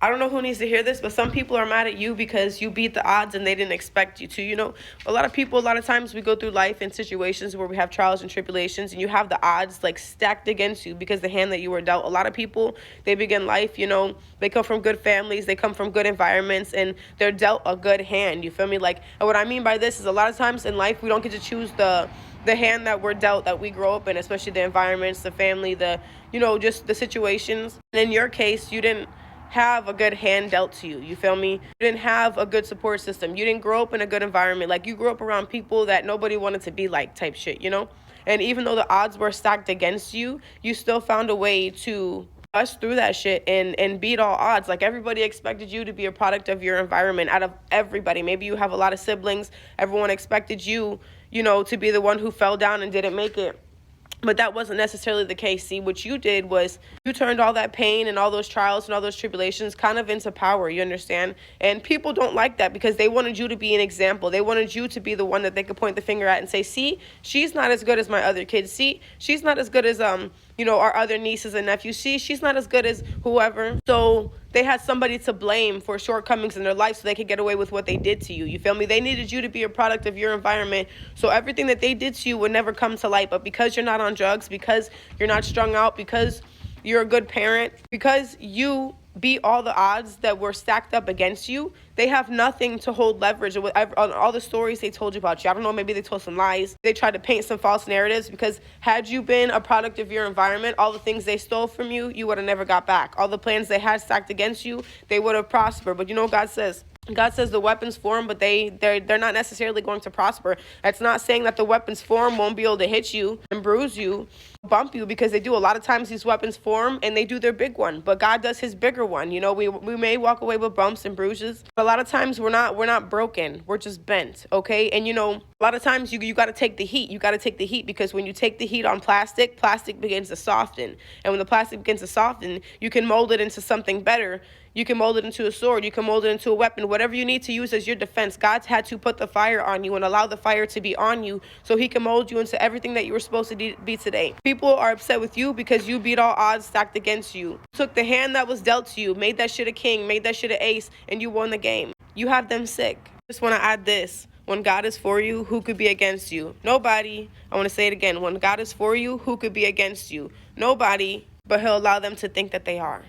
I don't know who needs to hear this, but some people are mad at you because you beat the odds and they didn't expect you to. A lot of people, a lot of times we go through life in situations where we have trials and tribulations, and you have the odds like stacked against you because the hand that you were dealt. A lot of people, they begin life, they come from good families, they come from good environments, and they're dealt a good hand. You feel me? Like, and what I mean by this is a lot of times in life we don't get to choose the hand that we're dealt, that we grow up in, especially the environments, the family, just the situations. And in your case, you didn't have a good hand dealt to you. You feel me? You didn't have a good support system. You didn't grow up in a good environment. Like, you grew up around people that nobody wanted to be like, type shit. And even though the odds were stacked against you, you still found a way to push through that shit and beat all odds. Like, everybody expected you to be a product of your environment. Out of everybody, maybe you have a lot of siblings, everyone expected you, to be the one who fell down and didn't make it. But that wasn't necessarily the case. See, what you did was you turned all that pain and all those trials and all those tribulations kind of into power, you understand? And people don't like that because they wanted you to be an example. They wanted you to be the one that they could point the finger at and say, see, she's not as good as my other kids. See, she's not as good as, our other nieces and nephews. See, she's not as good as whoever. So they had somebody to blame for shortcomings in their life so they could get away with what they did to you. You feel me? They needed you to be a product of your environment, so everything that they did to you would never come to light. But because you're not on drugs, because you're not strung out, because you're a good parent, because you beat all the odds that were stacked up against you, they have nothing to hold leverage on all the stories they told you about you. I don't know, maybe they told some lies. They tried to paint some false narratives, because had you been a product of your environment, all the things they stole from you, you would have never got back. All the plans they had stacked against you, they would have prospered. But God says the weapons form, but they're not necessarily going to prosper. That's not saying that the weapons form won't be able to hit you and bruise you, bump you, because they do. A lot of times these weapons form and they do their big one, but God does his bigger one. We may walk away with bumps and bruises, but a lot of times we're not broken. We're just bent, okay? And a lot of times you got to take the heat. You got to take the heat, because when you take the heat on plastic begins to soften. And when the plastic begins to soften, you can mold it into something better. You can mold it into a sword. You can mold it into a weapon. Whatever you need to use as your defense. God's had to put the fire on you and allow the fire to be on you so he can mold you into everything that you were supposed to be today. People are upset with you because you beat all odds stacked against you. You took the hand that was dealt to you, made that shit a king, made that shit an ace, and you won the game. You have them sick. Just want to add this. When God is for you, who could be against you? Nobody. I want to say it again. When God is for you, who could be against you? Nobody, but he'll allow them to think that they are.